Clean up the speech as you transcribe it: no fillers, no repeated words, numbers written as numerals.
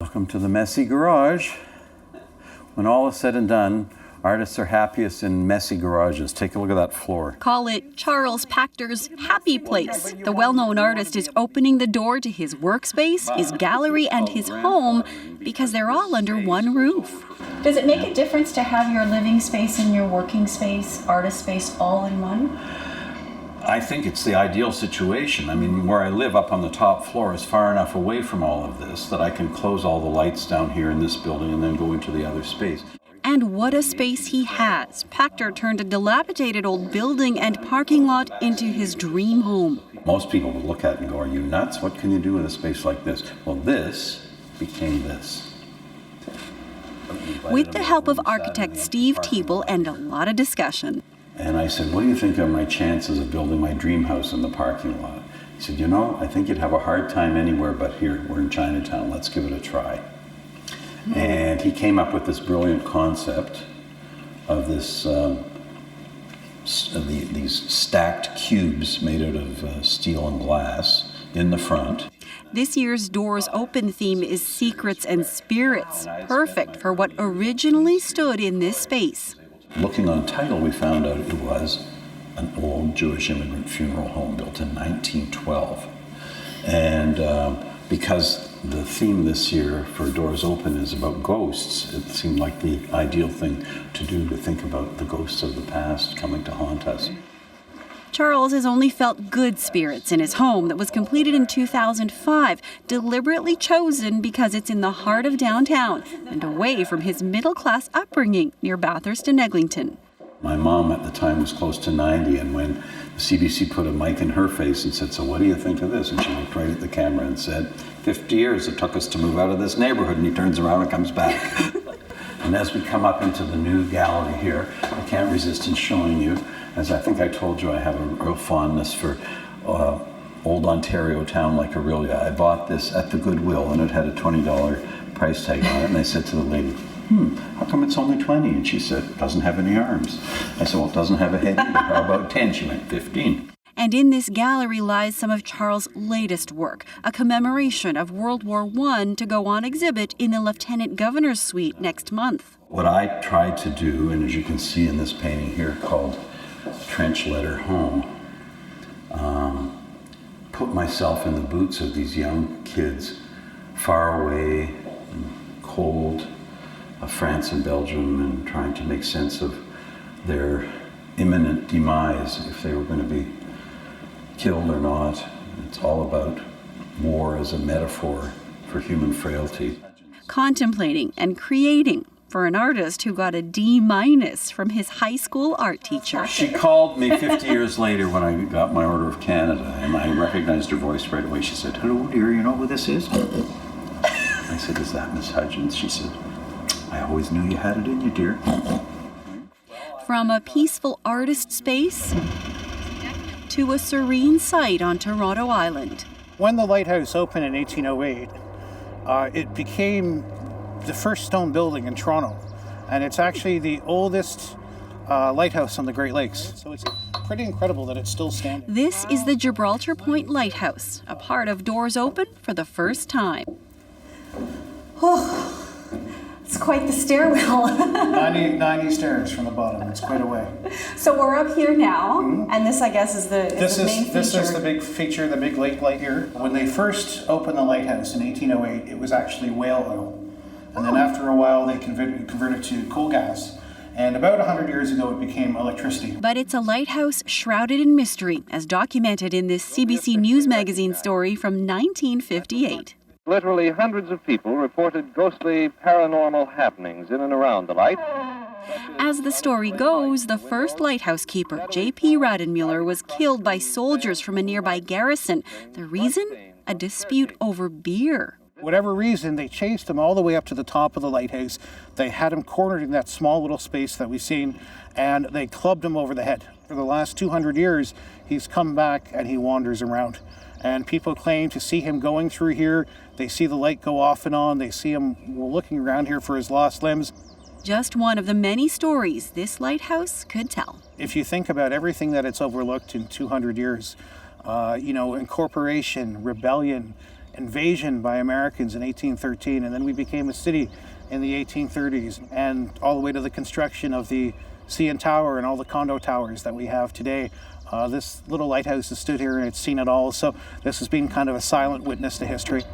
Welcome to the messy garage. When all is said and done, artists are happiest in messy garages. Take a look at that floor. Call it Charles Pachter's happy place. The well-known artist is opening the door to his workspace, his gallery, and his home because they're all under one roof. Does it make a difference to have your living space and your working space, artist space, all in one? I think it's the ideal situation. I mean, where I live up on the top floor is far enough away from all of this that I can close all the lights down here in this building and then go into the other space. And what a space he has. Pachter turned a dilapidated old building and parking lot into his dream home. Most people would look at it and go, are you nuts? What can you do with a space like this? Well, this became this. With the help of architect Steve Teeble and a lot of discussion. And I said, what do you think are my chances of building my dream house in the parking lot? He said, you know, I think you'd have a hard time anywhere but here. We're in Chinatown. Let's give it a try. And he came up with this brilliant concept of this, these stacked cubes made out of steel and glass in the front. This year's Doors Open theme is Secrets and Spirits, perfect for what originally stood in this space. Looking on title, we found out it was an old Jewish immigrant funeral home built in 1912. And because the theme this year for Doors Open is about ghosts, it seemed like the ideal thing to do, to think about the ghosts of the past coming to haunt us. Charles has only felt good spirits in his home that was completed in 2005, deliberately chosen because it's in the heart of downtown and away from his middle-class upbringing near Bathurst and Eglinton. My mom at the time was close to 90, and when the CBC put a mic in her face and said, so what do you think of this? And she looked right at the camera and said, 50 years it took us to move out of this neighborhood. And he turns around and comes back. And as we come up into the new gallery here, I can't resist in showing you, as I think I told you, I have a real fondness for old Ontario town like Orillia. I bought this at the Goodwill, and it had a $20 price tag on it. And I said to the lady, how come it's only 20? And she said, it doesn't have any arms. I said, well, it doesn't have a head either. How about 10? She went, 15. And in this gallery lies some of Charles' latest work, a commemoration of World War I to go on exhibit in the Lieutenant Governor's Suite next month. What I tried to do, and as you can see in this painting here called Trench Letter Home, put myself in the boots of these young kids far away and cold of France and Belgium, and trying to make sense of their imminent demise, if they were going to be killed or not. It's all about war as a metaphor for human frailty. Contemplating and creating for an artist who got a D- from his high school art teacher. She called me 50 years later when I got my Order of Canada, and I recognized her voice right away. She said, hello dear, you know who this is? I said, is that Miss Hudgens? She said, I always knew you had it in you, dear. From a peaceful artist space to a serene site on Toronto Island. When the Lighthouse opened in 1808, it became the first stone building in Toronto, and it's actually the oldest lighthouse on the Great Lakes. So it's pretty incredible that it's still standing. This is the Gibraltar Point Lighthouse, a part of Doors Open for the first time. Oh, it's quite the stairwell. 90 stairs from the bottom. It's quite a way. So we're up here now, and this, I guess, is the main feature. This is the big feature, the big lake light here. When they first opened the lighthouse in 1808, it was actually whale oil. And then after a while, they converted to coal gas. And about 100 years ago, it became electricity. But it's a lighthouse shrouded in mystery, as documented in this CBC News magazine story from 1958. Literally hundreds of people reported ghostly paranormal happenings in and around the light. As the story goes, the first lighthouse keeper, J.P. Radenmuller, was killed by soldiers from a nearby garrison. The reason? A dispute over beer. Whatever reason, they chased him all the way up to the top of the lighthouse. They had him cornered in that small little space that we've seen, and they clubbed him over the head. For the last 200 years, he's come back and he wanders around. And people claim to see him going through here. They see the light go off and on. They see him looking around here for his lost limbs. Just one of the many stories this lighthouse could tell. If you think about everything that it's overlooked in 200 years, incorporation, rebellion, invasion by Americans in 1813, and then we became a city in the 1830s, and all the way to the construction of the CN Tower and all the condo towers that we have today. This little lighthouse has stood here and it's seen it all, so this has been kind of a silent witness to history.